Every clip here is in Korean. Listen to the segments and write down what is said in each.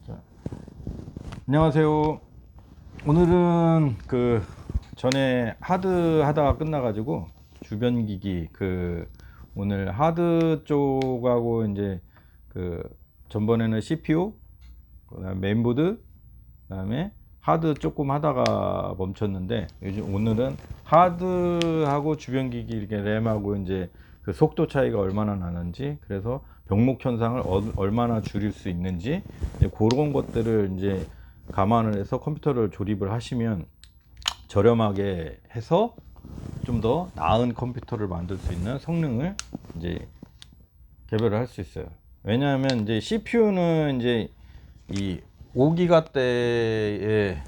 자, 안녕하세요. 오늘은 전에 하드 하다가 끝나가지고 주변 기기 오늘 하드 쪽하고 이제 전번에는 CPU, 그다음에 메인보드, 그다음에 하드 조금 하다가 멈췄는데 오늘은 하드하고 주변 기기 이렇게 램하고 이제 속도 차이가 얼마나 나는지, 그래서 병목 현상을 얼마나 줄일 수 있는지, 그런 것들을 이제 감안을 해서 컴퓨터를 조립을 하시면 저렴하게 해서 좀 더 나은 컴퓨터를 만들 수 있는 성능을 이제 개발을 할 수 있어요. 왜냐하면 이제 CPU는 이제 이 5기가대의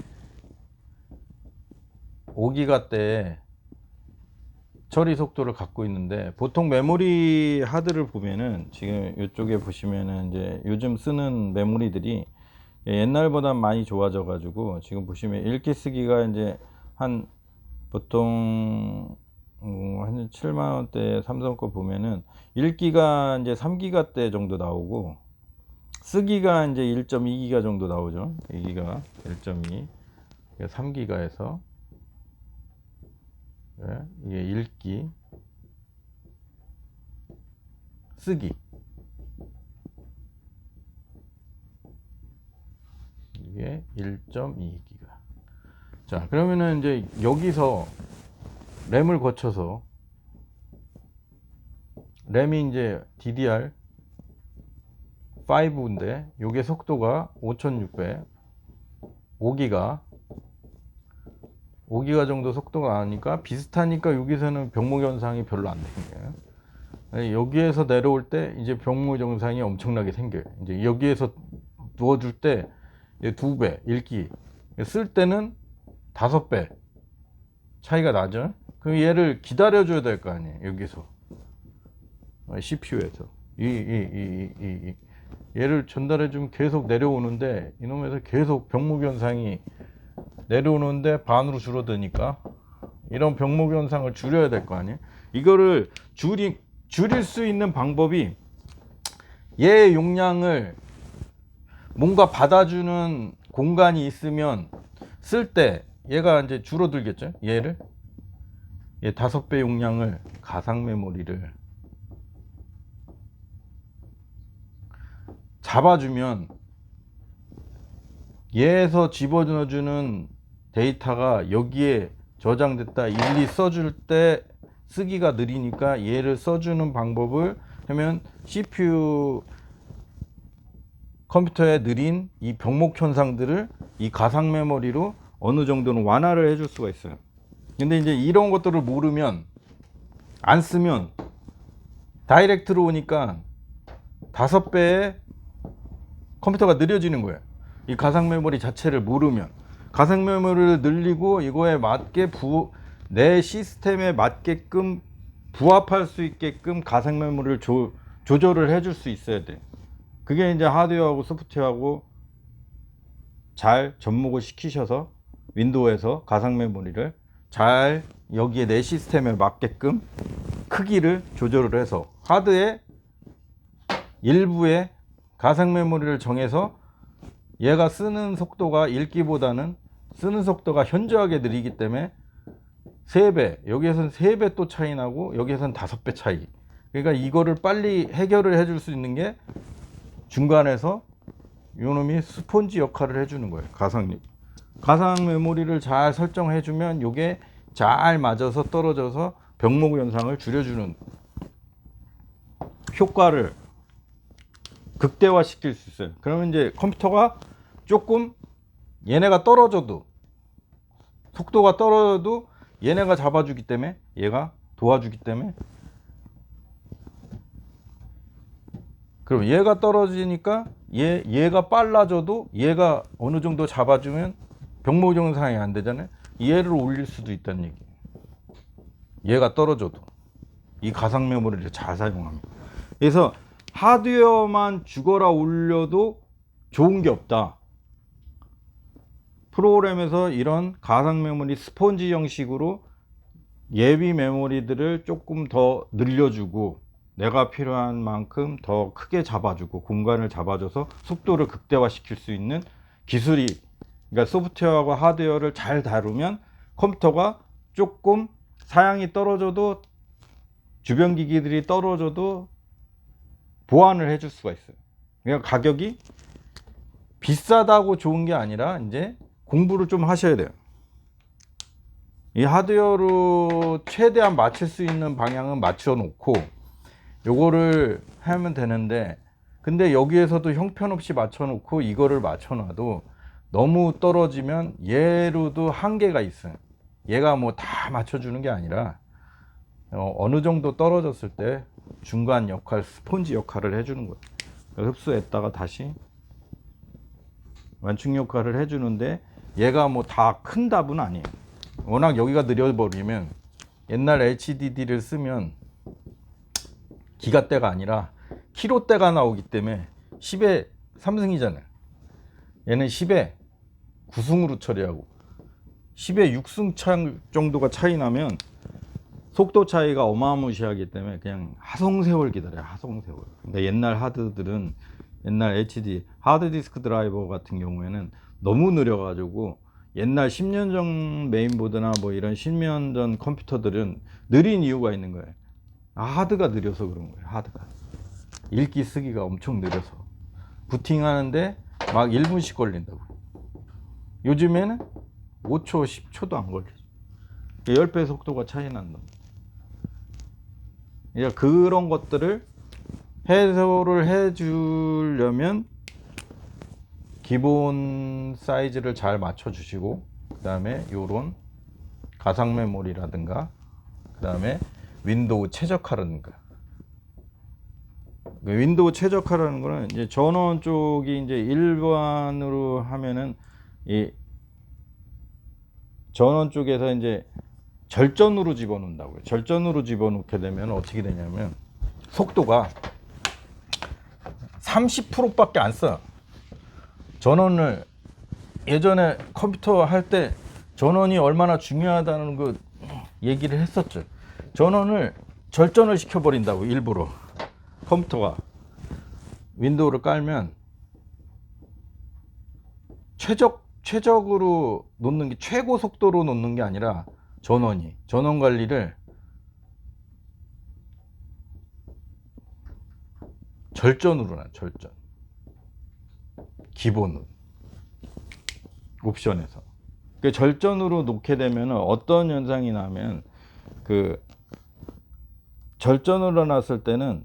처리 속도를 갖고 있는데, 보통 메모리 하드를 보면은 지금 이쪽에 보시면은 이제 요즘 쓰는 메모리들이 옛날보다 많이 좋아져 가지고, 지금 보시면 읽기 쓰기가 이제 한 보통 한 7만 원대 삼성 거 보면은 읽기가 이제 3기가대 정도 나오고, 쓰기가 이제 1.2기가 정도 나오죠. 2기가 1.2, 3기가에서 이게 읽기, 쓰기, 이게 1.2기가. 자, 그러면은 이제 여기서 램을 거쳐서, 램이 이제 DDR5인데 요게 속도가 5600, 5기가 정도 속도가 나니까 비슷하니까 여기서는 병목 현상이 별로 안 생겨요. 여기에서 내려올 때 이제 병목 현상이 엄청나게 생겨요. 이제 여기에서 누워줄 때 2배, 읽기 쓸 때는 5배 차이가 나죠. 그럼 얘를 기다려줘야 될 거 아니에요. 여기서 CPU에서 얘를 전달해주면 계속 내려오는데, 이놈에서 계속 병목 현상이 내려오는데 반으로 줄어드니까 이런 병목 현상을 줄여야 될 거 아니에요. 이거를 줄일 수 있는 방법이, 얘 용량을 뭔가 받아주는 공간이 있으면 쓸 때 얘가 이제 줄어들겠죠. 얘 5배 용량을, 가상 메모리를 잡아주면 얘에서 집어넣어주는 데이터가 여기에 저장됐다, 일일이 써줄 때 쓰기가 느리니까 얘를 써주는 방법을 하면 CPU 컴퓨터에 느린 이 병목 현상들을 이 가상 메모리로 어느 정도는 완화를 해줄 수가 있어요. 근데 이제 이런 것들을 모르면, 안 쓰면 다이렉트로 오니까 5배의 컴퓨터가 느려지는 거예요. 이 가상 메모리 자체를 모르면. 가상 메모리를 늘리고 이거에 맞게 내 시스템에 맞게끔 부합할 수 있게끔 가상 메모리를 조절을 해줄 수 있어야 돼. 그게 이제 하드웨어하고 소프트웨어하고 잘 접목을 시키셔서 윈도우에서 가상 메모리를 잘 여기에 내 시스템에 맞게끔 크기를 조절을 해서 하드의 일부의 가상 메모리를 정해서 얘가 쓰는 속도가 읽기보다는 쓰는 속도가 현저하게 느리기 때문에 3배, 여기에서는 3배 또 차이 나고 여기에서는 5배 차이. 그러니까 이거를 빨리 해결을 해줄 수 있는 게 중간에서 요놈이 스폰지 역할을 해주는 거예요. 가상 메모리를 잘 설정해주면 요게 잘 맞아서 떨어져서 병목 현상을 줄여주는 효과를 극대화 시킬 수 있어요. 그러면 이제 컴퓨터가 조금, 얘네가 떨어져도, 속도가 떨어져도 얘네가 잡아주기 때문에, 얘가 도와주기 때문에, 그럼 얘가 떨어지니까 얘가 빨라져도 얘가 어느 정도 잡아주면 병목 현상이 안 되잖아요. 얘를 올릴 수도 있다는 얘기예요. 얘가 떨어져도 이 가상 메모리를 잘 사용하면. 그래서 하드웨어만 죽어라 올려도 좋은 게 없다. 프로그램에서 이런 가상 메모리 스폰지 형식으로 예비 메모리들을 조금 더 늘려주고, 내가 필요한 만큼 더 크게 잡아주고 공간을 잡아줘서 속도를 극대화시킬 수 있는 기술이, 그러니까 소프트웨어하고 하드웨어를 잘 다루면 컴퓨터가 조금 사양이 떨어져도, 주변 기기들이 떨어져도 보완을 해줄 수가 있어요. 그러니까 가격이 비싸다고 좋은 게 아니라 이제 공부를 좀 하셔야 돼요. 이 하드웨어로 최대한 맞출 수 있는 방향은 맞춰 놓고 요거를 하면 되는데, 근데 여기에서도 형편없이 맞춰 놓고 이거를 맞춰 놔도 너무 떨어지면 얘로도 한계가 있어요. 얘가 뭐 다 맞춰 주는 게 아니라 어느 정도 떨어졌을 때 중간 역할, 스폰지 역할을 해주는 거예요. 흡수했다가 다시 완충 역할을 해주는데, 얘가 뭐 다 큰 답은 아니에요. 워낙 여기가 느려버리면, 옛날 HDD를 쓰면 기가대가 아니라 키로대가 나오기 때문에 10에 3승이잖아요. 얘는 10에 9승으로 처리하고 10에 6승 정도가 차이 나면 속도 차이가 어마무시하기 때문에 그냥 하성세월 기다려요. 하성세월. 근데 옛날 하드들은, 옛날 HD 하드디스크 드라이버 같은 경우에는 너무 느려가지고, 옛날 10년 전 메인보드나 뭐 이런 10년 전 컴퓨터들은 느린 이유가 있는 거예요. 하드가 느려서 그런 거예요. 하드가 읽기 쓰기가 엄청 느려서 부팅하는데 막 1분씩 걸린다고. 요즘에는 5초 10초도 안 걸리죠. 10배 속도가 차이 난다. 그런 것들을 해소를 해 주려면 기본 사이즈를 잘 맞춰 주시고, 그 다음에 요런 가상 메모리라든가, 그 다음에 윈도우 최적화라든가. 윈도우 최적화라는 거는 이제 전원 쪽이 이제 일반으로 하면은, 이 전원 쪽에서 이제 절전으로 집어넣는다고요. 절전으로 집어넣게 되면 어떻게 되냐면 속도가 30%밖에 안 써요. 전원을, 예전에 컴퓨터 할 때 전원이 얼마나 중요하다는 그 얘기를 했었죠. 전원을 절전을 시켜버린다고, 일부러. 컴퓨터가 윈도우를 깔면 최적으로 놓는 게, 최고 속도로 놓는 게 아니라 전원 관리를 절전으로 나, 절전. 기본으로. 옵션에서. 그 절전으로 놓게 되면 어떤 현상이 나면, 그 절전으로 놨을 때는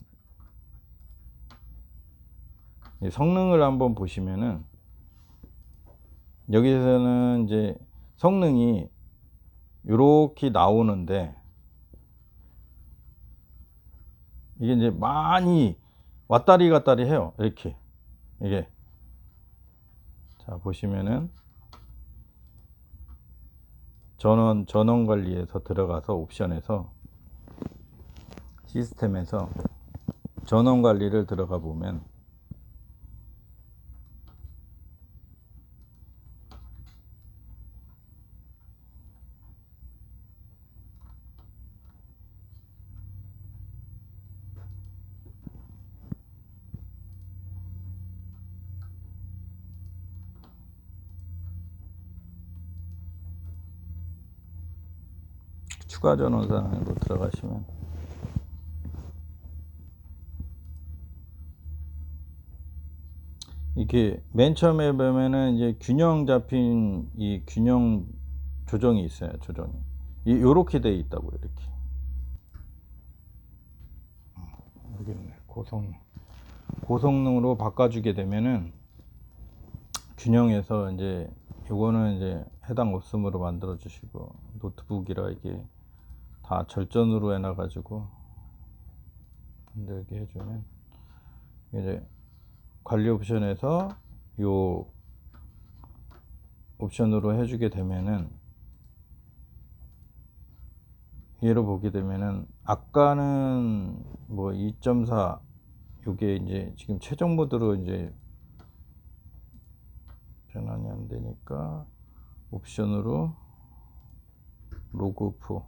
성능을 한번 보시면은, 여기서는 이제 성능이 이렇게 나오는데, 이게 이제 많이 왔다리 갔다리 해요. 이렇게. 이게, 자 보시면은 전원 관리에서 들어가서 옵션에서, 시스템에서 전원 관리를 들어가 보면 추가 전원 사항으로 들어가시면, 이게 맨 처음에 보면은 이제 균형 잡힌 이 균형 조정이 있어요. 조정이 요렇게 돼 있다고요. 이렇게. 여기 있네. 고성능으로 바꿔주게 되면은 균형에서 이제 요거는 이제 해당 없음으로 만들어 주시고, 노트북이라 이게 다 절전으로 해놔 가지고 만들게 해주면, 이제 관리 옵션에서 요 옵션으로 해주게 되면은, 얘로 보게 되면은 아까는 뭐 2.4, 요게 이제 지금 최종 모드로 이제 변환이 안 되니까 옵션으로 로그 오프,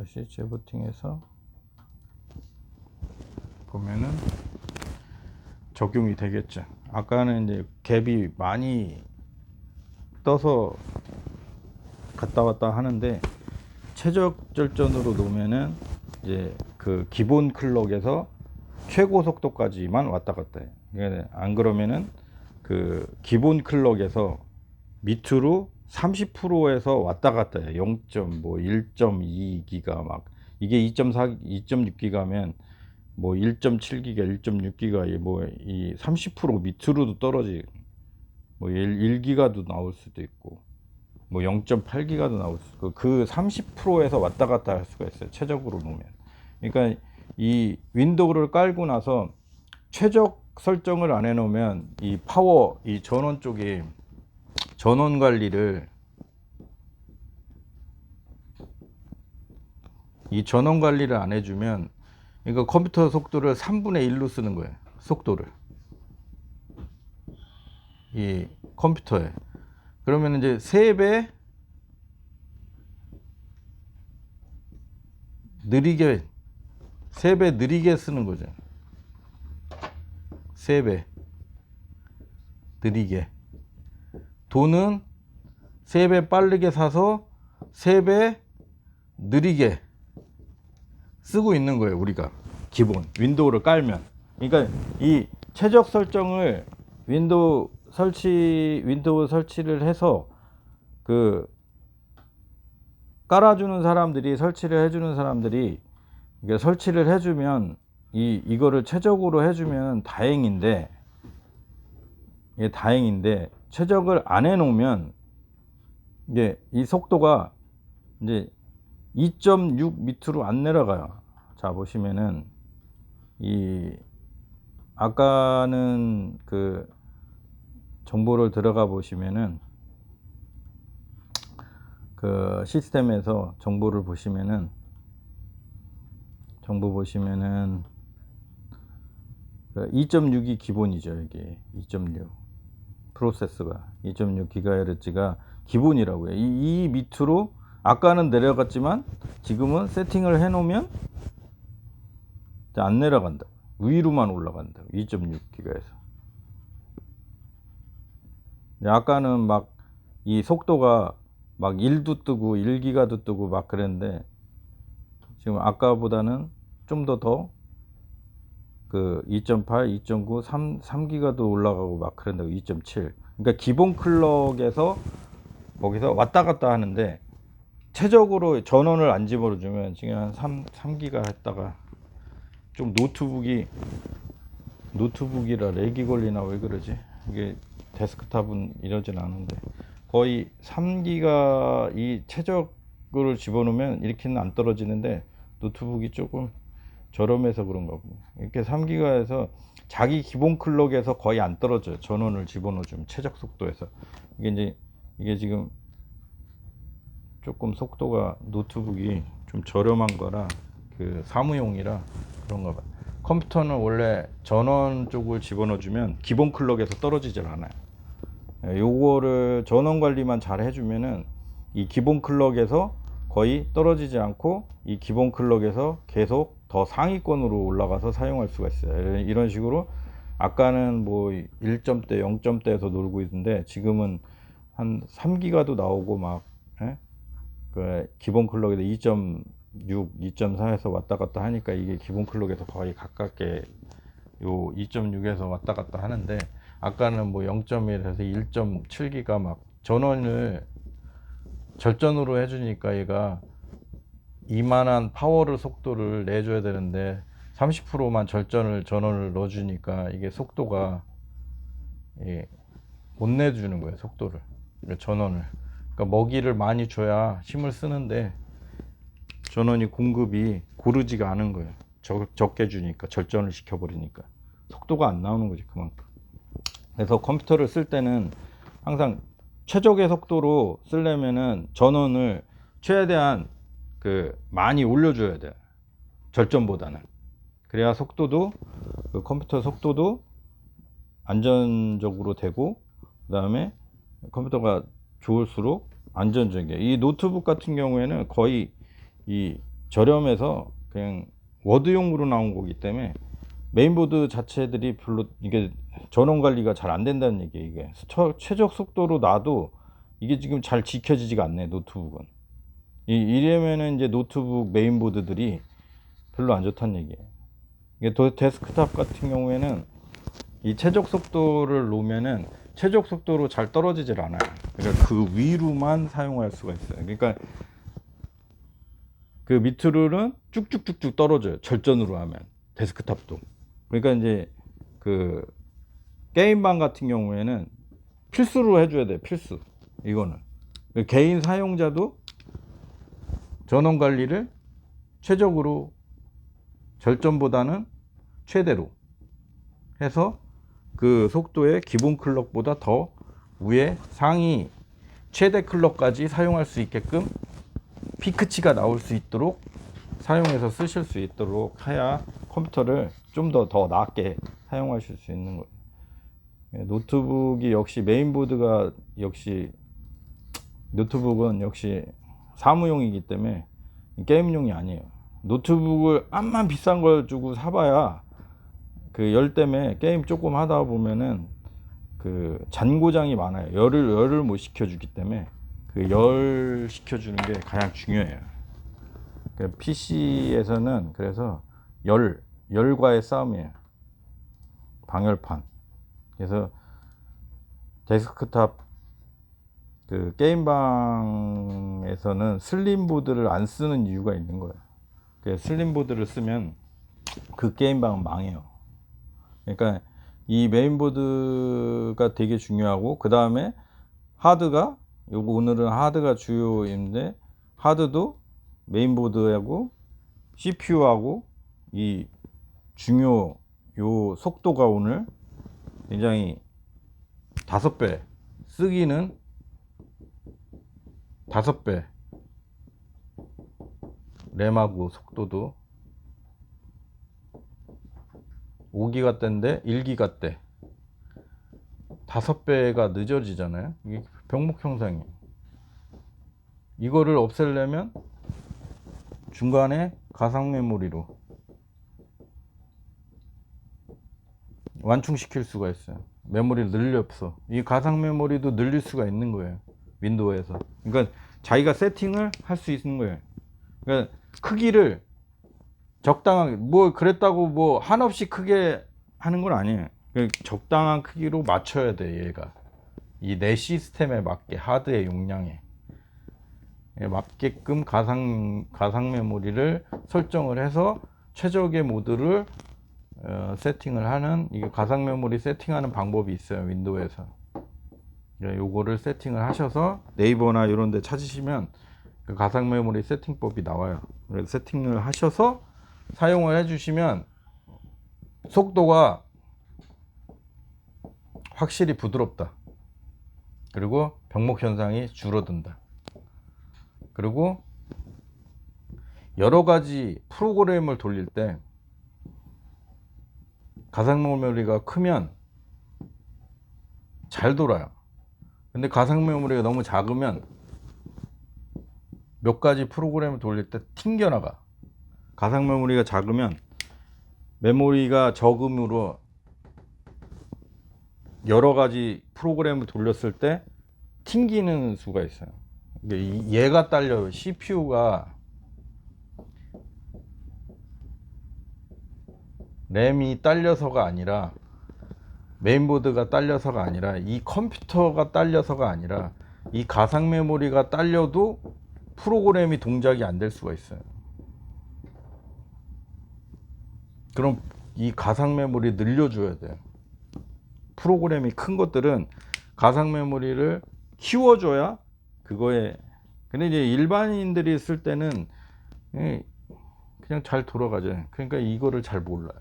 다시 재부팅해서 보면은 적용이 되겠죠. 아까는 이제 갭이 많이 떠서 갔다 왔다 하는데 최적 절전으로 놓으면은 이제 그 기본 클럭에서 최고 속도까지만 왔다 갔다 해요. 그러니까 안 그러면은 그 기본 클럭에서 밑으로 30%에서 왔다 갔다 해요. 1.2기가 막 이게 2.4, 2.6기가면 뭐 1.7기가, 1.6기가 뭐이 30% 밑으로도 떨어지, 뭐 1기가도 나올 수도 있고 뭐 0.8기가도 나올 수 있고 그 30%에서 왔다 갔다 할 수가 있어요. 최적으로 놓으면. 그러니까 이 윈도우를 깔고 나서 최적 설정을 안 해놓으면 이 파워, 이 전원 쪽이 전원 관리를 안 해주면 이거 컴퓨터 속도를 3분의 1로 쓰는 거예요. 속도를 이 컴퓨터에. 그러면 이제 3배 느리게 쓰는 거죠. 3배 느리게. 돈은 3배 빠르게 사서 3배 느리게 쓰고 있는 거예요. 우리가 기본 윈도우를 깔면. 그러니까 이 최적 설정을 윈도우 설치를 해서 그 깔아주는 사람들이, 설치를 해주는 사람들이 이게 설치를 해주면 이거를 최적으로 해주면 다행인데, 이게 다행인데 최적을 안 해놓으면 이제 이 속도가 이제 2.6 밑으로 안 내려가요. 자 보시면은 이 아까는 그 정보를 들어가 보시면은 그 시스템에서 정보를 보시면은 정보 보시면은 2.6이 기본이죠. 이게 2.6 프로세서가 2.6GHz가 기본이라고요. 이 밑으로 아까는 내려갔지만 지금은 세팅을 해 놓으면 안 내려간다. 위로만 올라간다. 2.6GHz. 아까는 막 이 속도가 막 1도 뜨고 1기가도 뜨고 막 그랬는데 지금 아까보다는 좀 더 그 2.8, 2.9, 3기가도 올라가고 막 그런다고. 2.7. 그러니까 기본 클럭에서 거기서 왔다 갔다 하는데 최적으로 전원을 안 집어주면 지금 한 3기가 했다가 좀 노트북이라 렉이 걸리나 왜 그러지? 이게 데스크탑은 이러진 않은데 거의 3기가 이 최적을 집어넣으면 이렇게는 안 떨어지는데 노트북이 조금 저렴해서 그런가 보네. 이렇게 3기가에서 자기 기본 클럭에서 거의 안 떨어져요. 전원을 집어넣어주면 최적 속도에서. 이게 지금 조금 속도가 노트북이 좀 저렴한 거라 그 사무용이라 그런가 봐요. 컴퓨터는 원래 전원 쪽을 집어넣어주면 기본 클럭에서 떨어지질 않아요. 요거를 전원 관리만 잘 해주면은 이 기본 클럭에서 거의 떨어지지 않고 이 기본 클럭에서 계속 더 상위권으로 올라가서 사용할 수가 있어요. 이런 식으로 아까는 뭐 1점대 0점대에서 놀고 있는데 지금은 한 3기가도 나오고 막 그 기본 클럭에서 2.6, 2.4에서 왔다 갔다 하니까 이게 기본 클럭에서 거의 가깝게 요 2.6에서 왔다 갔다 하는데 아까는 뭐 0.1에서 1.7기가 막 전원을 절전으로 해주니까 얘가 이만한 파워를 속도를 내줘야 되는데 30%만 전원을 넣어주니까 이게 속도가 못 내주는 거예요. 속도를. 전원을. 그러니까 먹이를 많이 줘야 힘을 쓰는데 전원이 공급이 고르지가 않은 거예요. 적게 주니까, 절전을 시켜버리니까 속도가 안 나오는 거지 그만큼. 그래서 컴퓨터를 쓸 때는 항상 최적의 속도로 쓰려면은 전원을 최대한 많이 올려줘야 돼요. 절전보다는. 그래야 속도도 그 컴퓨터 속도도 안전적으로 되고 그 다음에 컴퓨터가 좋을수록 안전적이에요. 이 노트북 같은 경우에는 거의 이 저렴해서 그냥 워드용으로 나온 거기 때문에 메인보드 자체들이 별로 이게 전원 관리가 잘 안 된다는 얘기예요. 이게 최적 속도로 놔도 이게 지금 잘 지켜지지가 않네, 노트북은. 이러면은 이제 노트북 메인보드들이 별로 안 좋다는 얘기예요. 이게 데스크탑 같은 경우에는 이 최적 속도를 놓으면은 최적 속도로 잘 떨어지질 않아요. 그러니까 그 위로만 사용할 수가 있어요. 그러니까 그 밑으로는 쭉쭉쭉쭉 떨어져요. 절전으로 하면 데스크탑도. 그러니까 이제 그 게임방 같은 경우에는 필수로 해줘야 돼요. 필수. 이거는 개인 사용자도 전원 관리를 최적으로, 절전보다는 최대로 해서 그 속도의 기본 클럭보다 더 위에 상위 최대 클럭까지 사용할 수 있게끔 피크치가 나올 수 있도록 사용해서 쓰실 수 있도록 해야 컴퓨터를 좀 더 낫게 사용하실 수 있는 거예요. 노트북이 역시 메인보드가 역시 노트북은 역시 사무용이기 때문에 게임용이 아니에요. 노트북을 암만 비싼 걸 주고 사봐야 그 열 때문에 게임 조금 하다 보면은 그 잔고장이 많아요. 열을 못 식혀주기 때문에 그 열 식혀주는 게 가장 중요해요. 그 PC에서는 그래서 열과의 싸움이에요. 방열판. 그래서 데스크탑 그 게임방에서는 슬림보드를 안 쓰는 이유가 있는 거예요. 그 슬림보드를 쓰면 그 게임방은 망해요. 그러니까 이 메인보드가 되게 중요하고, 그 다음에 하드가, 요거 오늘은 하드가 주요인데, 하드도 메인보드하고 CPU하고 이 중요 요 속도가 오늘 굉장히 5배, 쓰기는 5배, 램하고 속도도 5기가대인데 1기가대 5배가 늦어지잖아요. 이게 병목 형상이에요. 이거를 없애려면 중간에 가상 메모리로 완충시킬 수가 있어요. 메모리를 늘려서 이 가상 메모리도 늘릴 수가 있는 거예요. 윈도우에서. 그러니까 자기가 세팅을 할 수 있는 거예요. 그러니까 크기를 적당하게, 뭐 그랬다고 뭐 한없이 크게 하는 건 아니에요. 적당한 크기로 맞춰야 돼. 얘가 이 내 시스템에 맞게, 하드의 용량에 맞게끔 가상 메모리를 설정을 해서 최적의 모드를 세팅을 하는, 이게 가상 메모리 세팅하는 방법이 있어요. 윈도우에서. 요거를 세팅을 하셔서 네이버나 이런 데 찾으시면 그 가상 메모리 세팅법이 나와요. 그래서 세팅을 하셔서 사용을 해주시면 속도가 확실히 부드럽다. 그리고 병목 현상이 줄어든다. 그리고 여러 가지 프로그램을 돌릴 때 가상 메모리가 크면 잘 돌아요. 근데 가상 메모리가 너무 작으면 몇 가지 프로그램을 돌릴 때 튕겨나가. 가상 메모리가 작으면 메모리가 적음으로 여러 가지 프로그램을 돌렸을 때 튕기는 수가 있어요. 얘가 딸려요. CPU가 램이 딸려서가 아니라, 메인보드가 딸려서가 아니라, 이 컴퓨터가 딸려서가 아니라, 이 가상 메모리가 딸려도 프로그램이 동작이 안 될 수가 있어요. 그럼 이 가상 메모리 늘려줘야 돼요. 프로그램이 큰 것들은 가상 메모리를 키워줘야 그거에. 근데 이제 일반인들이 쓸 때는 그냥 잘 돌아가죠. 그러니까 이거를 잘 몰라요.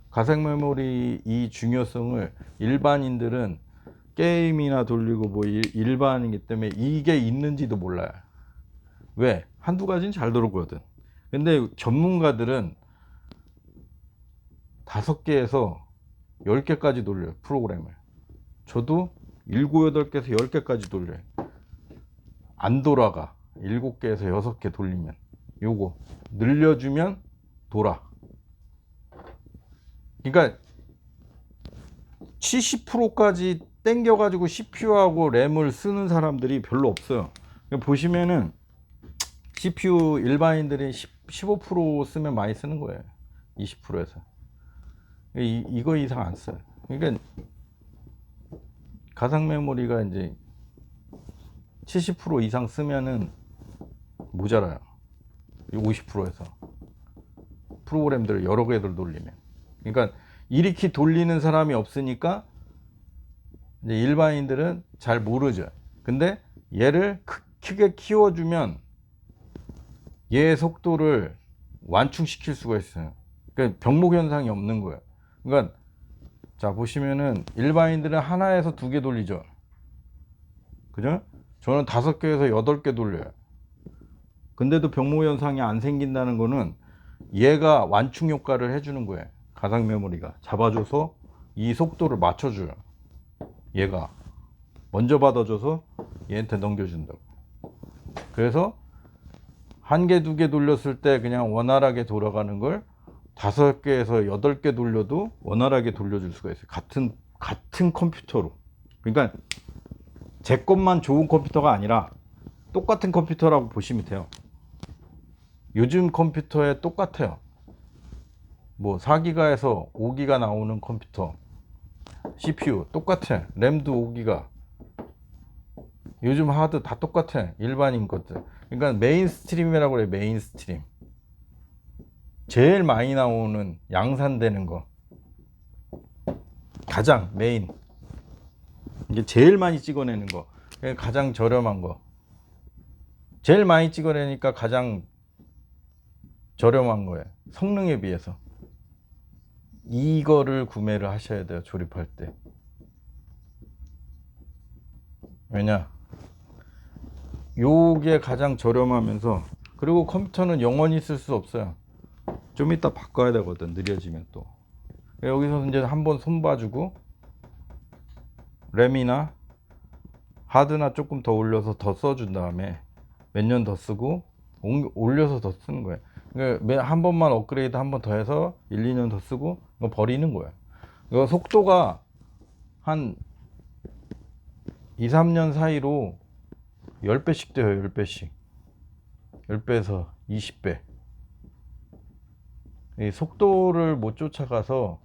가상 메모리 이 중요성을 일반인들은 게임이나 돌리고 뭐 일반이기 때문에 이게 있는지도 몰라요. 왜? 한두 가지는 잘 들어오거든. 근데 전문가들은 5개에서 10개까지 돌려요, 프로그램을. 저도 7, 8개에서 10개까지 돌려요. 안 돌아가. 7개에서 6개 돌리면. 요거 늘려주면 돌아. 그러니까 70%까지 땡겨가지고 CPU하고 램을 쓰는 사람들이 별로 없어요. 보시면은 CPU 일반인들이 15% 쓰면 많이 쓰는 거예요. 20%에서 이거 이상 안 써요. 그러니까 가상 메모리가 이제 70% 이상 쓰면은 모자라요. 50%에서 프로그램들을 여러 개를 돌리면. 그러니까 이렇게 돌리는 사람이 없으니까 이제 일반인들은 잘 모르죠. 근데 얘를 크게 키워주면 얘의 속도를 완충시킬 수가 있어요. 그러니까 병목 현상이 없는 거예요. 그러니까 자 보시면은 일반인들은 하나에서 2개 돌리죠. 그죠? 저는 5개에서 8개 돌려요. 근데도 병목 현상이 안 생긴다는 거는 얘가 완충 효과를 해주는 거예요. 가상 메모리가 잡아줘서 이 속도를 맞춰줘요. 얘가 먼저 받아줘서 얘한테 넘겨준다고. 그래서 1개, 2개 돌렸을 때 그냥 원활하게 돌아가는 걸 5개에서 8개 돌려도 원활하게 돌려줄 수가 있어요. 같은 컴퓨터로. 그러니까 제 것만 좋은 컴퓨터가 아니라 똑같은 컴퓨터라고 보시면 돼요. 요즘 컴퓨터에 똑같아요. 뭐 4기가에서 5기가 나오는 컴퓨터 CPU 똑같아. 램도 5기가. 요즘 하드 다 똑같아. 일반인 것들. 그러니까 메인스트림이라고 그래. 메인스트림. 제일 많이 나오는 양산되는 거. 가장 메인. 이게 제일 많이 찍어내는 거. 가장 저렴한 거. 제일 많이 찍어내니까 가장 저렴한 거예요. 성능에 비해서. 이거를 구매를 하셔야 돼요. 조립할 때. 왜냐? 요게 가장 저렴하면서, 그리고 컴퓨터는 영원히 쓸 수 없어요. 좀 이따 바꿔야 되거든. 느려지면 또. 여기서 이제 한번 손봐주고 램이나 하드나 조금 더 올려서 더 써준 다음에 몇 년 더 쓰고 올려서 더 쓰는 거예요. 그러니까 한 번만 업그레이드 한 번 더 해서 1, 2년 더 쓰고 이거 버리는 거예요. 이거 속도가 한 2, 3년 사이로 10배씩 돼요. 10배씩. 10배에서 20배. 이 속도를 못 쫓아가서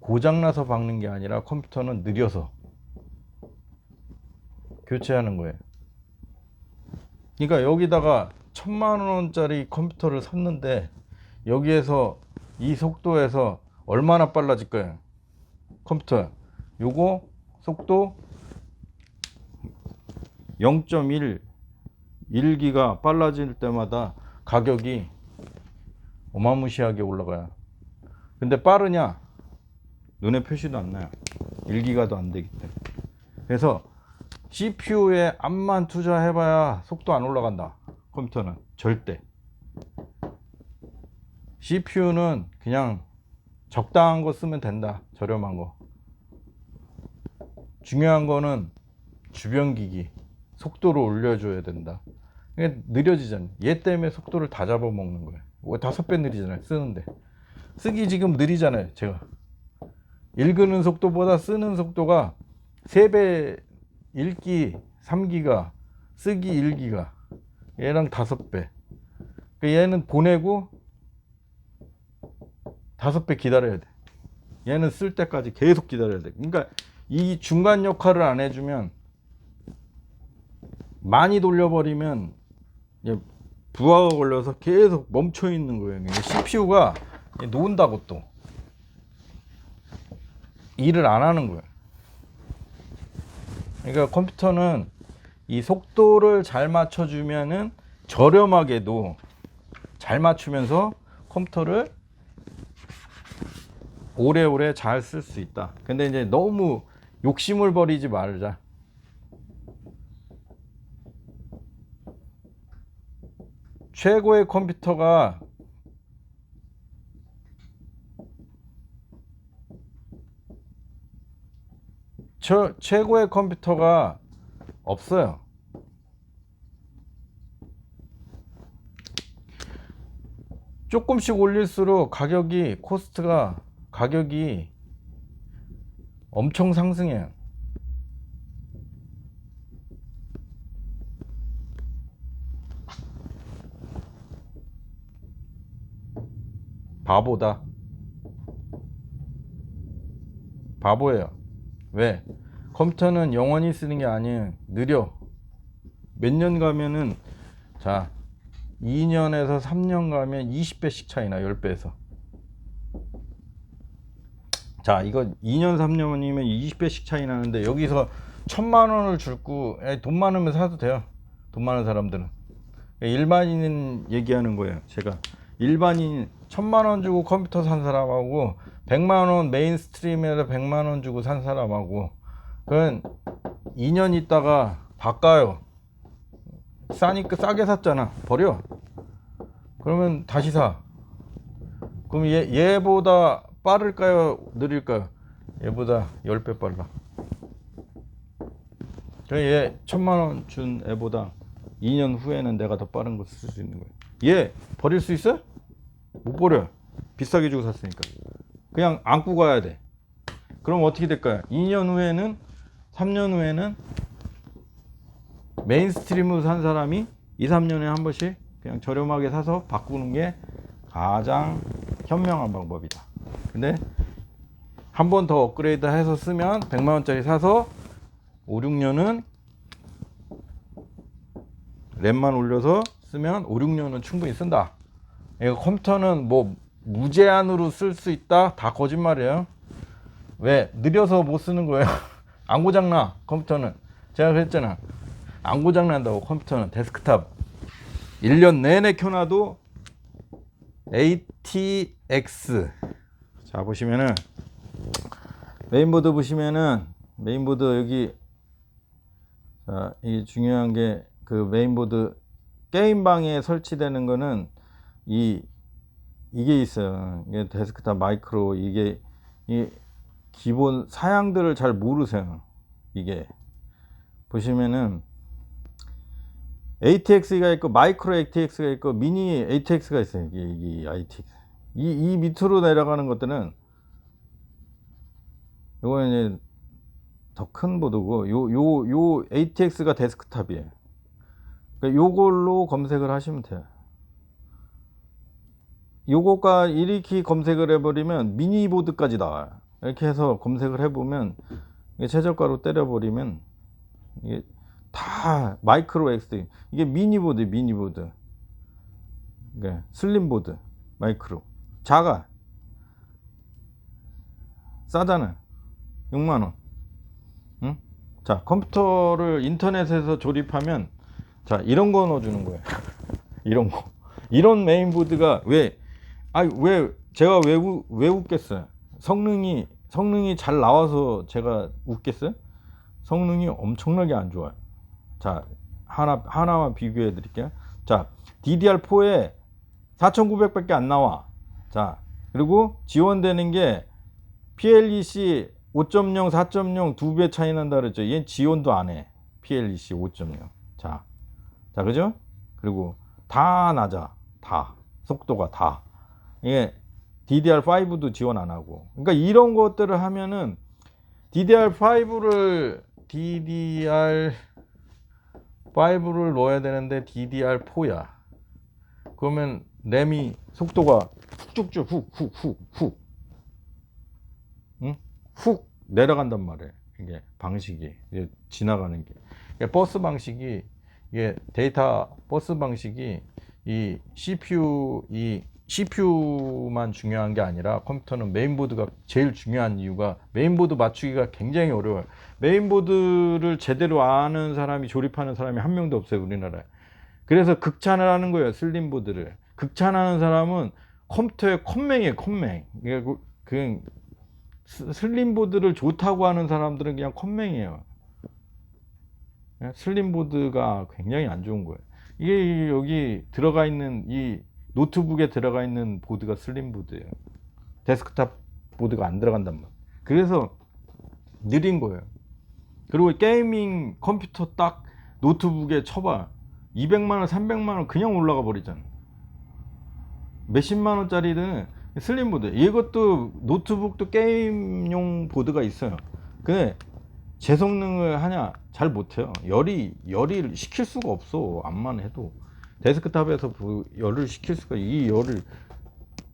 고장나서 박는 게 아니라 컴퓨터는 느려서 교체하는 거예요. 그러니까 여기다가 1000만원짜리 컴퓨터를 샀는데 여기에서 이 속도에서 얼마나 빨라질 거예요? 컴퓨터 요거 속도 0.1 1기가 빨라질 때마다 가격이 어마무시하게 올라가요. 근데 빠르냐? 눈에 표시도 안 나요. 1기가도 안 되기 때문에. 그래서 CPU에 암만 투자해봐야 속도 안 올라간다. 컴퓨터는 절대. CPU는 그냥 적당한 거 쓰면 된다. 저렴한 거. 중요한 거는 주변 기기 속도를 올려줘야 된다. 느려지잖아요. 얘 때문에 속도를 다 잡아먹는 거예요. 5배 느리잖아요. 쓰는데. 쓰기 지금 느리잖아요. 제가 읽는 속도보다 쓰는 속도가 3배. 읽기 3기가, 쓰기 1기가. 얘랑 5배. 얘는 보내고 5배 기다려야 돼. 얘는 쓸 때까지 계속 기다려야 돼. 그러니까 이 중간 역할을 안 해주면, 많이 돌려버리면 부하가 걸려서 계속 멈춰 있는 거예요. CPU가 놓은다고 또 일을 안 하는 거예요. 그러니까 컴퓨터는 이 속도를 잘 맞춰주면은 저렴하게도 잘 맞추면서 컴퓨터를 오래오래 잘 쓸 수 있다. 근데 이제 너무 욕심을 버리지 말자. 최고의 컴퓨터가 최고의 컴퓨터가 없어요. 조금씩 올릴수록 가격이 엄청 상승해요. 바보예요. 왜? 컴퓨터는 영원히 쓰는 게 아니에요. 느려. 몇 년 가면은, 자, 2년에서 3년 가면 20배씩 차이나, 10배에서. 자, 이거 2년 3년이면 20배씩 차이 나는데, 여기서 1,000만 원을 줄고 돈 많으면 사도 돼요. 돈 많은 사람들은. 일반인 얘기하는 거예요. 제가 일반인 1,000만 원 주고 컴퓨터 산 사람하고 100만 원 메인스트림에서 100만 원 주고 산 사람하고, 그건 2년 있다가 바꿔요. 싸니까 싸게 샀잖아. 버려. 그러면 다시 사. 그럼 얘보다 빠를까요? 느릴까요? 얘보다 10배 빨라. 얘 1,000만 원 준 애보다 2년 후에는 내가 더 빠른 거 쓸 수 있는 거예요. 얘 버릴 수 있어? 못 버려. 비싸게 주고 샀으니까. 그냥 안고 가야 돼. 그럼 어떻게 될까요? 2년 후에는, 3년 후에는 메인스트림으로 산 사람이 2, 3년에 한 번씩 그냥 저렴하게 사서 바꾸는 게 가장 현명한 방법이다. 근데 한 번 더 업그레이드 해서 쓰면 100만 원짜리 사서 5, 6년은 램만 올려서 쓰면 5, 6년은 충분히 쓴다. 이거 컴퓨터는 뭐 무제한으로 쓸 수 있다? 다 거짓말이에요. 왜? 느려서 못 쓰는 거예요. 안 고장나, 컴퓨터는. 제가 그랬잖아. 안 고장난다고, 컴퓨터는. 데스크탑 1년 내내 켜놔도 ATX. 자, 보시면은 메인보드 보시면은, 메인보드 여기, 자, 이게 중요한 게, 그 메인보드 게임방에 설치되는 거는 이게 있어요. 이게 데스크탑 마이크로. 이게 이 기본 사양들을 잘 모르세요. 이게 보시면은 ATX가 있고 마이크로 ATX가 있고 미니 ATX가 있어요. 이게 ATX. 이 밑으로 내려가는 것들은, 요거는 이제 더 큰 보드고, 요 ATX가 데스크탑이에요. 그러니까 요걸로 검색을 하시면 돼요. 요거가 이렇게 검색을 해버리면 미니보드까지 나와요. 이렇게 해서 검색을 해보면, 최저가로 때려버리면 이게 다 마이크로 XD. 이게 미니보드. 그러니까 슬림보드. 마이크로 작아. 싸잖아. 6만원. 응? 자, 컴퓨터를 인터넷에서 조립하면, 자, 이런 거 넣어주는 거예요. 이런 메인보드가 왜 제가 왜 웃겠어요? 성능이 잘 나와서 제가 웃겠어요? 성능이 엄청나게 안 좋아요. 자, 하나만 비교해 드릴게요. 자, DDR4에 4900밖에 안 나와. 자, 그리고 지원되는 게 PLEC 5.0, 4.0 두 배 차이 난다 그랬죠. 얘는 지원도 안 해. PLEC 5.0. 자, 그죠? 그리고 다 낮아. 다. 속도가 다. 이게 DDR5도 지원 안 하고. 그러니까 이런 것들을 하면은 DDR5를 넣어야 되는데 DDR4야. 그러면 램이 속도가 쭉쭉 훅 응? 훅 내려간단 말이에요. 이게 방식이, 이게 지나가는 게. 이게 버스 방식이, 이게 데이터 버스 방식이, 이 CPU만 중요한 게 아니라 컴퓨터는 메인보드가 제일 중요한 이유가, 메인보드 맞추기가 굉장히 어려워요. 메인보드를 제대로 아는 사람이, 조립하는 사람이 한 명도 없어요, 우리나라에. 그래서 극찬을 하는 거예요, 슬림보드를. 극찬하는 사람은 컴퓨터의 컴맹이에요, 컴맹. 그냥 슬림보드를 좋다고 하는 사람들은 그냥 컴맹이에요. 슬림보드가 굉장히 안 좋은 거예요. 이게 여기 들어가 있는, 이 노트북에 들어가 있는 보드가 슬림보드예요. 데스크탑 보드가 안 들어간단 말이에요. 그래서 느린 거예요. 그리고 게이밍 컴퓨터 딱 노트북에 쳐봐. 200만원, 300만원 그냥 올라가 버리잖아. 몇십만 원짜리는 슬림 보드. 이것도 노트북도 게임용 보드가 있어요. 근데 제 성능을 하냐? 잘 못해요. 열이 식힐 수가 없어. 암만 해도 데스크탑에서 열을 식힐 수가, 이 열을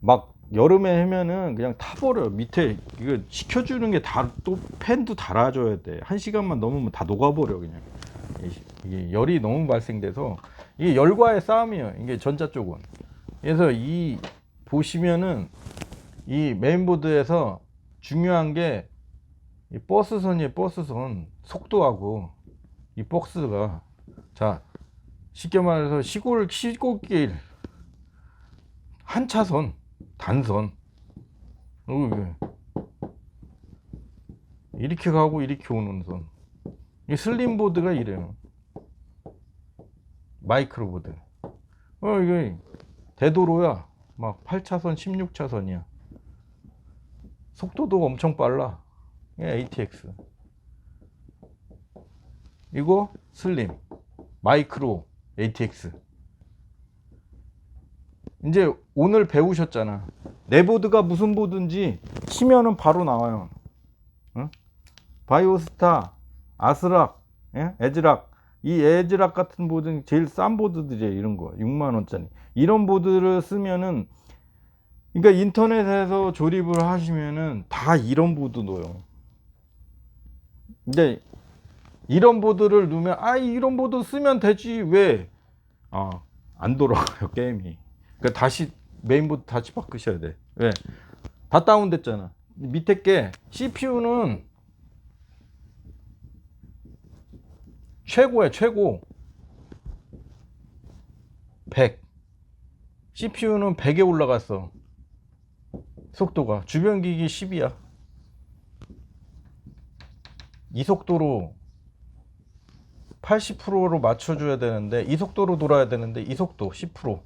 막 여름에 하면은 그냥 타버려. 밑에 이거 식혀주는 게 다, 또 팬도 달아줘야 돼. 1시간만 넘으면 다 녹아버려 그냥. 이게 열이 너무 발생돼서 이게 열과의 싸움이에요. 이게 전자 쪽은. 그래서 이 보시면은 이 메인보드에서 중요한 게 이 버스선이에요. 버스선 속도하고 이 버스가, 자 쉽게 말해서 시골길 한 차선 단선 이렇게 가고 이렇게 오는 선. 이 슬림보드가 이래요. 마이크로보드. 이게 대도로야. 막 8차선 16차선이야. 속도도 엄청 빨라. ATX. 이거 슬림 마이크로 ATX. 이제 오늘 배우셨잖아. 내 보드가 무슨 보드인지 치면은 바로 나와요. 어? 바이오스타, 아스락, 에즈락. 이 에즈락 같은 보드는 제일 싼 보드들이에요. 이런 거 6만 원짜리. 이런 보드를 쓰면은, 그러니까 인터넷에서 조립을 하시면은 다 이런 보드 넣어요. 근데 이런 보드를 넣으면, 이런 보드 쓰면 되지 왜 안 돌아가요 게임이. 그러니까 다시 메인보드 다시 바꾸셔야 돼. 왜? 다 다운됐잖아. 밑에 게 CPU는 최고야. 최고 100. CPU는 100에 올라갔어. 속도가 주변 기기 10이야. 이 속도로 80%로 맞춰줘야 되는데, 이 속도로 돌아야 되는데 이 속도 10%.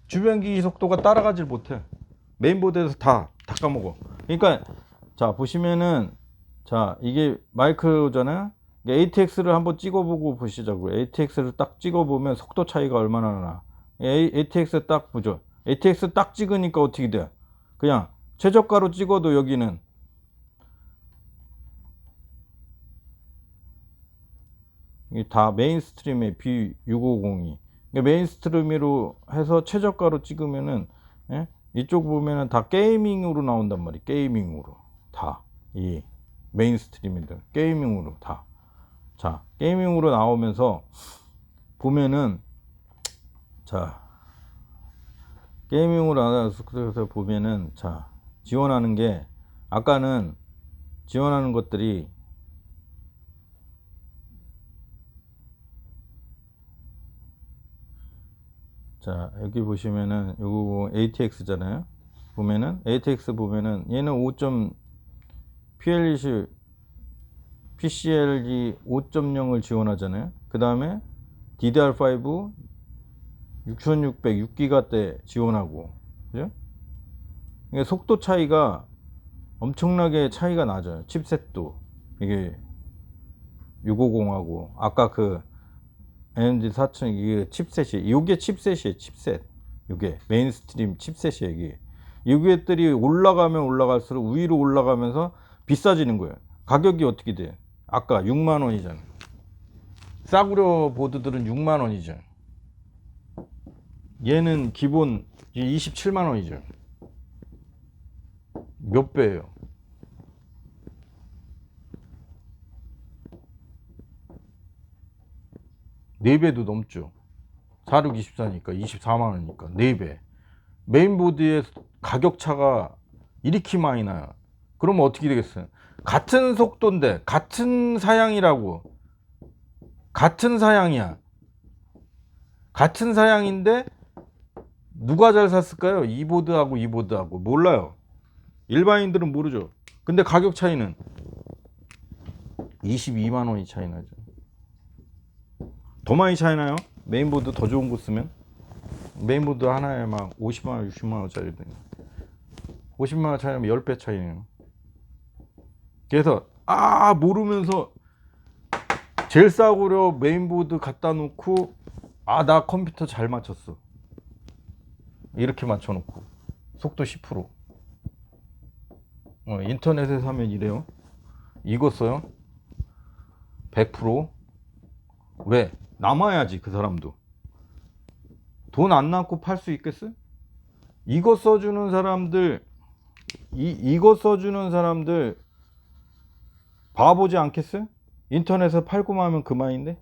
주변 기기 속도가 따라가질 못해. 메인보드에서 다 까먹어. 그러니까 자 보시면은, 자 이게 마이크로잖아요. ATX를 한번 찍어보고 보시자고요. ATX를 딱 찍어보면 속도 차이가 얼마나 나. ATX 딱 보죠. ATX 딱 찍으니까 어떻게 돼? 그냥 최저가로 찍어도 여기는 이게 다 메인스트림의 B650이. 메인스트림으로 해서 최저가로 찍으면은, 이쪽 보면은 다 게이밍으로 나온단 말이에요. 게이밍으로 다 이 메인스트림들 게이밍으로 다. 자 게이밍으로 나오면서 보면은, 자 게이밍으로 나와서 그래서 보면은, 자 지원하는 게, 아까는 지원하는 것들이, 자 여기 보시면은 요거 ATX잖아요. 보면은 ATX 보면은 얘는 5. PCLG 5.0을 지원하잖아요. 그 다음에 DDR5 6600 6기가 때 지원하고, 그죠? 이게 속도 차이가 엄청나게 차이가 나죠. 칩셋도 이게 650하고 아까 그 AMD 4000, 이게 칩셋이, 요게 칩셋이에요. 칩셋. 요게 메인스트림 칩셋이에요. 이게들이 올라가면 올라갈수록 위로 올라가면서 비싸지는 거예요. 가격이 어떻게 돼? 아까 6만 원이잖아. 싸구려 보드들은 6만 원이죠. 얘는 기본 27만 원이죠. 몇 배예요? 네 배도 넘죠. 4624니까 24만 원이니까 4배. 메인보드의 가격 차가 이렇게 많이 나요. 그러면 어떻게 되겠어요? 같은 속도인데, 같은 사양이라고, 같은 사양이야. 같은 사양인데 누가 잘 샀을까요? 이 보드하고 이 보드하고. 몰라요. 일반인들은 모르죠. 근데 가격 차이는 22만 원이 차이 나죠. 더 많이 차이 나요. 메인보드 더 좋은 거 쓰면. 메인보드 하나에 막 50만 원 60만 원짜리 50만 원 차이면 10배 차이네요. 그래서 모르면서 제일 싸구려 메인보드 갖다 놓고, 나 컴퓨터 잘 맞췄어. 이렇게 맞춰놓고 속도 10%. 인터넷에 사면 이래요. 이거 써요. 100%. 왜? 남아야지. 그 사람도 돈 안 남고 팔 수 있겠어? 이거 써주는 사람들, 이거 써주는 사람들 바보지 않겠어요? 인터넷에 팔고만 하면 그만인데.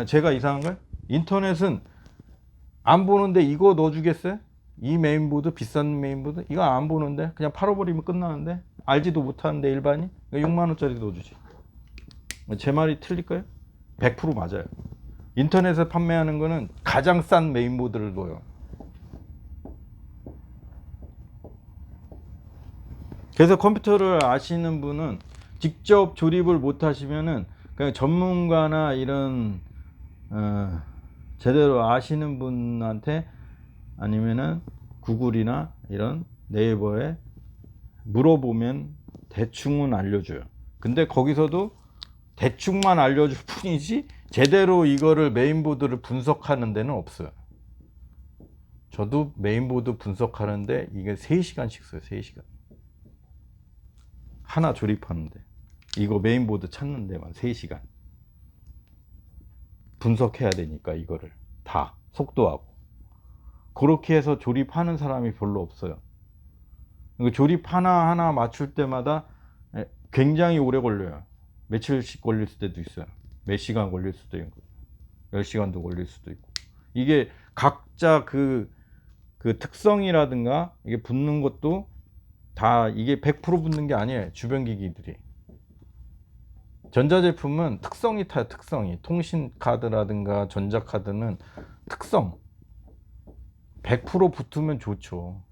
제가 이상한가요? 인터넷은 안 보는데 이거 넣어주겠어요? 이 메인보드, 비싼 메인보드 이거 안 보는데 그냥 팔아버리면 끝나는데, 알지도 못하는데 일반이 6만원짜리 넣어주지. 제 말이 틀릴까요? 100% 맞아요. 인터넷에 판매하는 거는 가장 싼 메인보드를 넣어요. 그래서 컴퓨터를 아시는 분은 직접 조립을 못 하시면은 그냥 전문가나 이런 제대로 아시는 분한테, 아니면은 구글이나 이런 네이버에 물어보면 대충은 알려줘요. 근데 거기서도 대충만 알려줄 뿐이지 제대로 이거를 메인보드를 분석하는 데는 없어요. 저도 메인보드 분석하는데 이게 3시간씩 써요. 3시간 하나 조립하는데, 이거 메인보드 찾는 데만 3시간 분석해야 되니까 이거를 다 속도하고. 그렇게 해서 조립하는 사람이 별로 없어요. 조립 하나하나 맞출 때마다 굉장히 오래 걸려요. 며칠씩 걸릴 때도 있어요. 몇 시간 걸릴 수도 있고 10시간도 걸릴 수도 있고. 이게 각자 그 특성이라든가 이게 붙는 것도 다 이게 100% 붙는 게 아니에요. 주변 기기들이. 전자제품은 특성이 타요. 특성이. 통신카드라든가 전자카드는 특성 100% 붙으면 좋죠.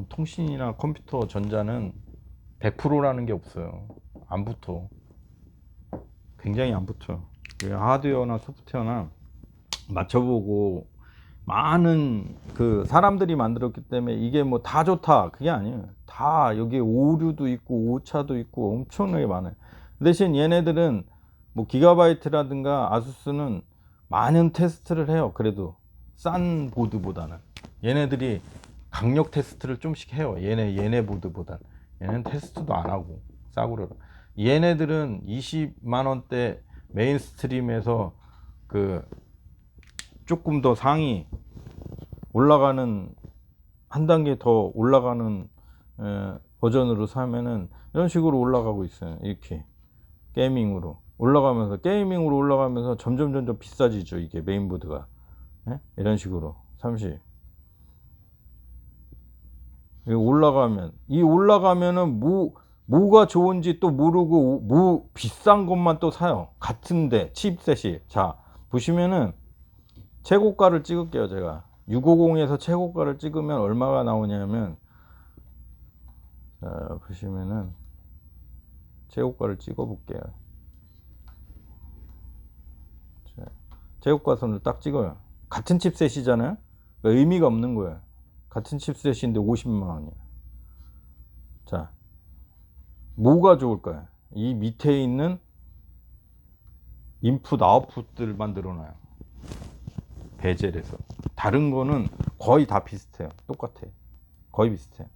통신이나 컴퓨터, 전자는 100%라는 게 없어요. 안 붙어. 굉장히 안 붙어요. 하드웨어나 소프트웨어나 맞춰보고, 많은 그 사람들이 만들었기 때문에 이게 뭐 다 좋다 그게 아니에요. 다 여기 오류도 있고 오차도 있고 엄청나게 많아요. 대신 얘네들은 뭐 기가바이트라든가 아수스는 많은 테스트를 해요. 그래도 싼 보드보다는 얘네들이 강력 테스트를 좀씩 해요. 얘네 보드보단. 얘는 테스트도 안 하고 싸구려. 얘네들은 20만 원대 메인스트림에서 그 조금 더 상위 올라가는, 한 단계 더 올라가는 버전으로 사면은 이런 식으로 올라가고 있어요. 이렇게 게이밍으로 올라가면서 점점 비싸지죠. 이게 메인보드가. 이런 식으로 30 올라가면은 뭐가 좋은지 또 모르고 비싼 것만 또 사요. 같은데 칩셋이. 자 보시면은 최고가를 찍을게요. 제가 650에서 최고가를 찍으면 얼마가 나오냐면, 자 보시면은 최고가를 찍어 볼게요. 최고가선을 딱 찍어요. 같은 칩셋이잖아요. 그러니까 의미가 없는 거예요. 같은 칩셋인데 50만 원이에요. 자 뭐가 좋을까요? 이 밑에 있는 인풋 아웃풋들만 늘어나요. 베젤에서. 다른 거는 거의 다 비슷해요. 똑같아. 거의 비슷해.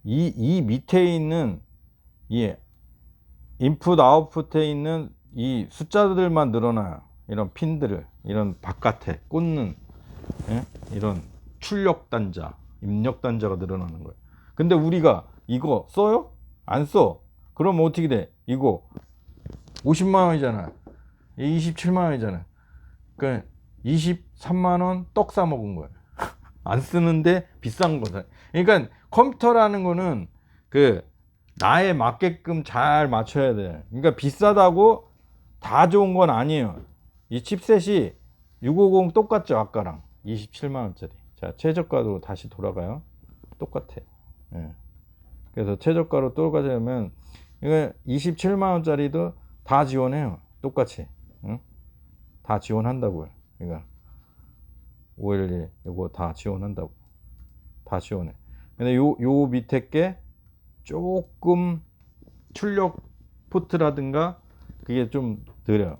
이 밑에 있는 이 인풋 아웃풋에 있는 이 숫자들만 늘어나요. 이런 핀들을, 이런 바깥에 꽂는 이런 출력 단자, 입력 단자가 늘어나는 거예요. 근데 우리가 이거 써요? 안 써. 그럼 어떻게 돼? 이거 50만 원이잖아. 27만 원이잖아. 그러니까 23만 원 떡 사 먹은 거예요. 안 쓰는데 비싼 거다. 그러니까 컴퓨터라는 거는 그 나에 맞게끔 잘 맞춰야 돼. 그러니까 비싸다고 다 좋은 건 아니에요. 이 칩셋이 650 똑같죠. 아까랑 27만 원짜리. 자 최저가로 다시 돌아가요. 똑같아. 그래서 최저가로 돌아가려면 이거 27만 원짜리도 다 지원해요. 똑같이. 다 지원한다고요. 그러니까 511 이거 다 지원한다고. 다 지원해. 근데 요 밑에 게 조금 출력 포트라든가 그게 좀 느려요.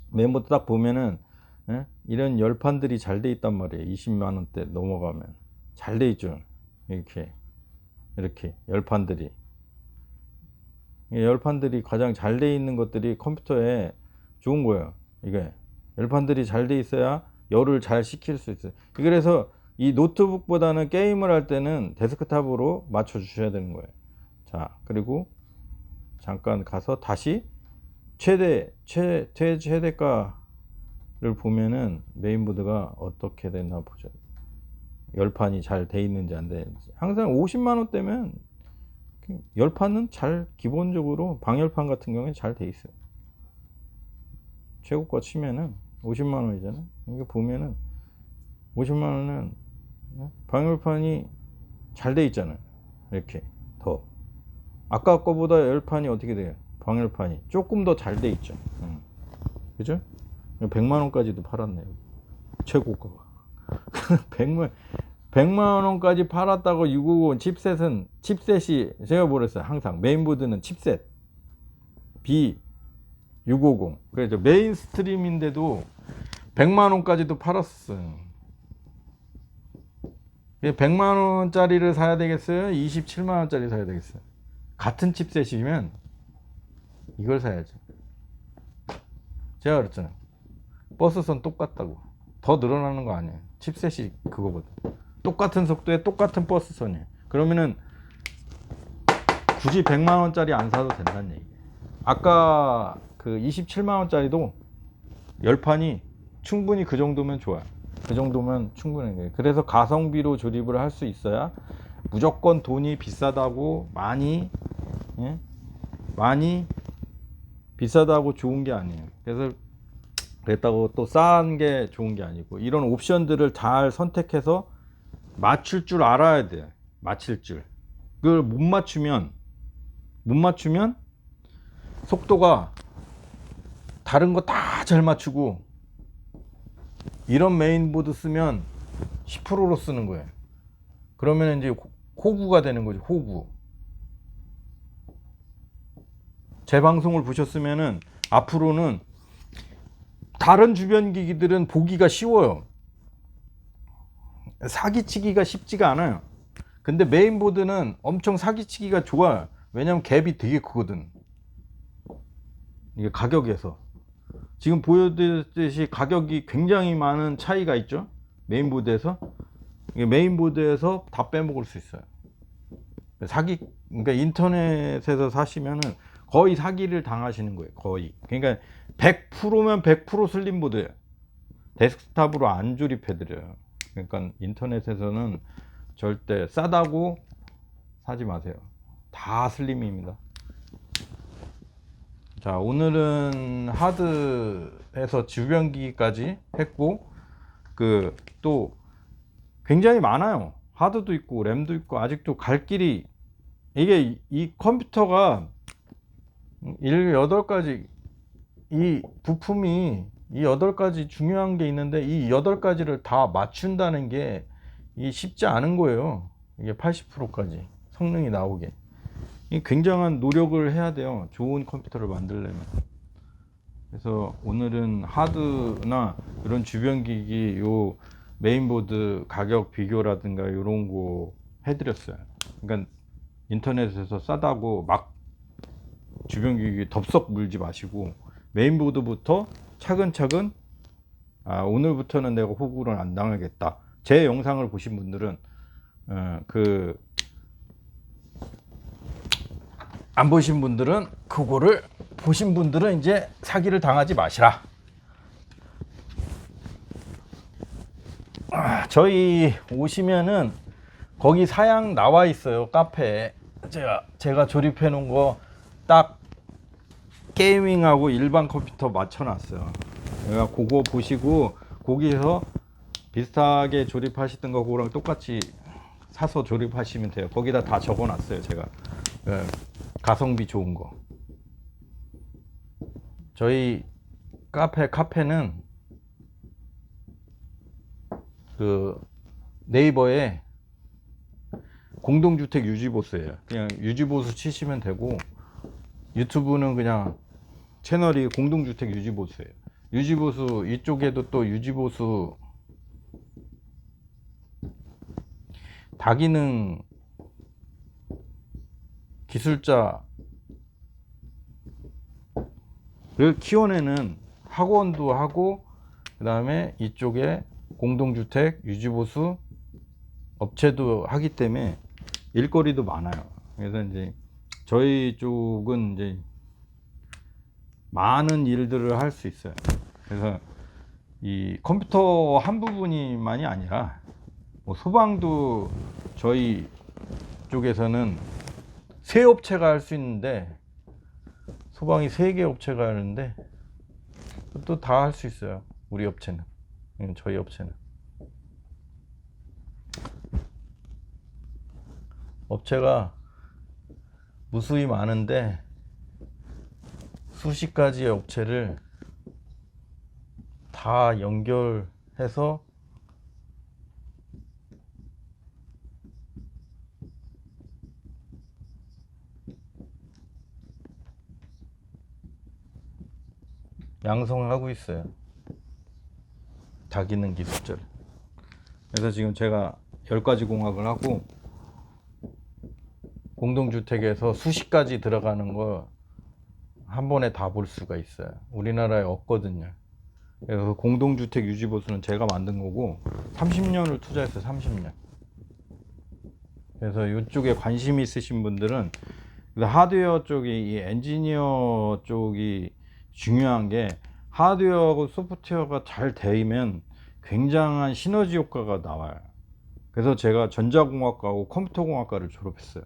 메인보드 딱 보면은 이런 열판들이 잘 돼 있단 말이에요. 20만 원대 넘어가면 잘 돼 있죠. 이렇게 열판들이 가장 잘 돼 있는 것들이 컴퓨터에 좋은 거예요. 이게 열판들이 잘 돼 있어야 열을 잘 식힐 수 있어요. 그래서 이 노트북보다는 게임을 할 때는 데스크탑으로 맞춰 주셔야 되는 거예요. 자, 그리고 잠깐 가서 다시 최대가를 보면은 메인보드가 어떻게 됐나 보죠. 열판이 잘 돼 있는지 안 되는지. 항상 50만 원대면 열판은 잘, 기본적으로 방열판 같은 경우에 잘 돼 있어요. 최고가 치면은 50만 원이잖아요. 이거 보면은 50만 원은 방열판이 잘 돼 있잖아요. 이렇게 더 아까 거보다 열판이 어떻게 돼요? 방열판이 조금 더 잘 돼 있죠. 그죠? 100만 원까지도 팔았네요. 최고가가. 100만 원까지 팔았다고 650 칩셋이 제가 뭐랬어요? 항상 메인보드는 칩셋 B650. 그래서 메인스트림인데도 100만 원까지도 팔았어요. 100만 원짜리를 사야 되겠어요? 27만 원짜리 사야 되겠어요? 같은 칩셋이면 이걸 사야죠. 제가 그랬잖아요. 버스선 똑같다고. 더 늘어나는 거 아니에요. 칩셋이 그거보다. 똑같은 속도에 똑같은 버스선이에요. 그러면은 굳이 100만 원짜리 안 사도 된다는 얘기예요. 아까 그 27만 원짜리도 열판이 충분히 그 정도면 좋아요. 그 정도면 충분한 거예요. 그래서 가성비로 조립을 할 수 있어야 무조건 돈이 비싸다고 많이 비싸다고 좋은 게 아니에요. 그래서 그랬다고 또 싼 게 좋은 게 아니고, 이런 옵션들을 잘 선택해서 맞출 줄 알아야 돼요. 맞출 줄. 그걸 못 맞추면 속도가 다른 거 다 잘 맞추고, 이런 메인보드 쓰면 10%로 쓰는 거예요. 그러면 이제 호구가 되는 거죠. 호구. 제 방송을 보셨으면은 앞으로는 다른 주변 기기들은 보기가 쉬워요. 사기치기가 쉽지가 않아요. 근데 메인보드는 엄청 사기치기가 좋아요. 왜냐면 갭이 되게 크거든. 이게 가격에서 지금 보여드렸듯이 가격이 굉장히 많은 차이가 있죠. 메인보드에서 다 빼먹을 수 있어요. 그러니까 인터넷에서 사시면은 거의 사기를 당하시는 거예요. 거의. 그러니까 100%면 100% 슬림보드예요. 데스크탑으로 안 조립해드려요. 그러니까 인터넷에서는 절대 싸다고 사지 마세요. 다 슬림입니다. 자, 오늘은 하드에서 주변 기기까지 했고, 또 굉장히 많아요. 하드도 있고 램도 있고 아직도 갈 길이, 이게 이 컴퓨터가 8가지, 이 부품이 이 8가지 중요한 게 있는데, 이 8가지를 다 맞춘다는 게 쉽지 않은 거예요. 이게 80%까지 성능이 나오게. 이 굉장한 노력을 해야 돼요. 좋은 컴퓨터를 만들려면. 그래서 오늘은 하드나 이런 주변 기기 요 메인보드 가격 비교라든가 이런 거 해드렸어요. 그러니까 인터넷에서 싸다고 막 주변 기기 덥석 물지 마시고, 메인보드부터 차근차근, 오늘부터는 내가 호구를 안 당하겠다. 제 영상을 보신 분들은 안 보신 분들은, 그거를 보신 분들은 이제 사기를 당하지 마시라. 저희 오시면은 거기 사양 나와 있어요. 카페에 제가 조립해 놓은 거 딱 게이밍하고 일반 컴퓨터 맞춰 놨어요. 그러니까 그거 보시고 거기서 비슷하게 조립하시던 거 그거랑 똑같이 사서 조립하시면 돼요. 거기다 다 적어 놨어요. 제가 가성비 좋은 거. 저희 카페는 그 네이버에 공동주택 유지보수예요. 그냥 유지보수 치시면 되고, 유튜브는 그냥 채널이 공동주택 유지보수예요. 유지보수 이쪽에도 또 유지보수 다기능 기술자를 키워내는 학원도 하고, 그 다음에 이쪽에 공동주택 유지보수 업체도 하기 때문에 일거리도 많아요. 그래서 이제 저희 쪽은 이제 많은 일들을 할 수 있어요. 그래서 이 컴퓨터 한 부분이만이 아니라 뭐 소방도 저희 쪽에서는 세 업체가 할 수 있는데, 소방이 3개 업체가 하는데 또 다 할 수 있어요. 우리 업체는, 저희 업체는. 업체가 무수히 많은데 수십 가지의 업체를 다 연결해서 양성하고 있어요. 다기능 기술자를. 그래서 지금 제가 10가지 공학을 하고 공동주택에서 수십 가지 들어가는 거 한 번에 다 볼 수가 있어요. 우리나라에 없거든요. 그래서 공동주택 유지보수는 제가 만든 거고 30년을 투자했어요. 30년. 그래서 이쪽에 관심 있으신 분들은, 하드웨어 쪽이, 이 엔지니어 쪽이 중요한 게, 하드웨어하고 소프트웨어가 잘 되면 굉장한 시너지 효과가 나와요. 그래서 제가 전자공학과하고 컴퓨터공학과를 졸업했어요.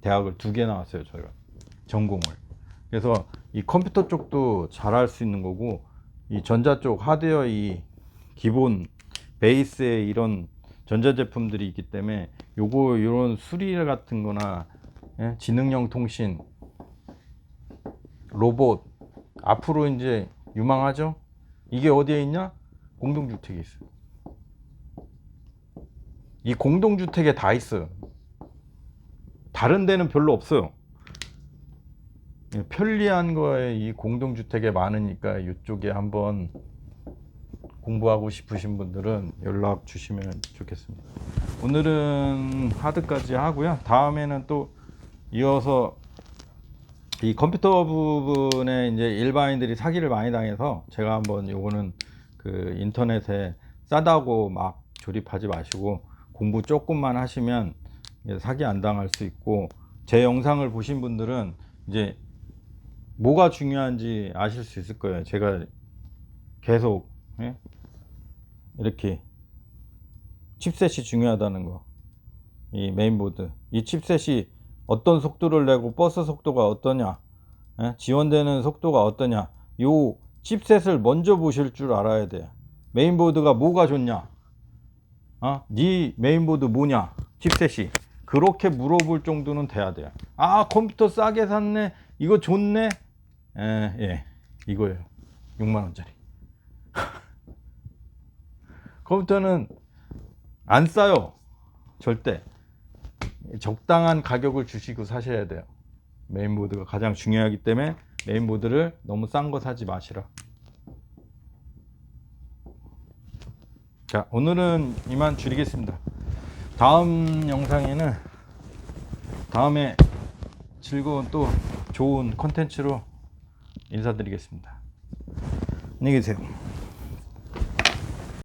대학을 2개 나왔어요, 저희가 전공을. 그래서 이 컴퓨터 쪽도 잘할 수 있는 거고, 이 전자 쪽 하드웨어 이 기본 베이스에 이런 전자제품들이 있기 때문에 요거 이런 수리 같은 거나, 예? 지능형 통신, 로봇 앞으로 이제 유망하죠. 이게 어디에 있냐? 공동주택에 있어요. 이 공동주택에 다 있어요. 다른 데는 별로 없어요. 편리한 거에 이 공동주택에 많으니까, 이쪽에 한번 공부하고 싶으신 분들은 연락 주시면 좋겠습니다. 오늘은 하드까지 하고요. 다음에는 또 이어서 이 컴퓨터 부분에 이제 일반인들이 사기를 많이 당해서, 제가 한번 요거는 그 인터넷에 싸다고 막 조립하지 마시고 공부 조금만 하시면 사기 안 당할 수 있고, 제 영상을 보신 분들은 이제 뭐가 중요한지 아실 수 있을 거예요. 제가 계속, 예? 이렇게 칩셋이 중요하다는 거, 이 메인보드, 이 칩셋이 어떤 속도를 내고 버스 속도가 어떠냐, 예? 지원되는 속도가 어떠냐, 요 칩셋을 먼저 보실 줄 알아야 돼요. 메인보드가 뭐가 좋냐, 네 메인보드 뭐냐, 칩셋이, 그렇게 물어볼 정도는 돼야 돼요. 아, 컴퓨터 싸게 샀네, 이거 좋네, 예, 이거예요. 6만원짜리 컴퓨터는 안 싸요. 절대 적당한 가격을 주시고 사셔야 돼요. 메인보드가 가장 중요하기 때문에 메인보드를 너무 싼 거 사지 마시라. 자, 오늘은 이만 줄이겠습니다. 다음 영상에는, 다음에 즐거운 또 좋은 컨텐츠로 인사드리겠습니다. 안녕히 계세요.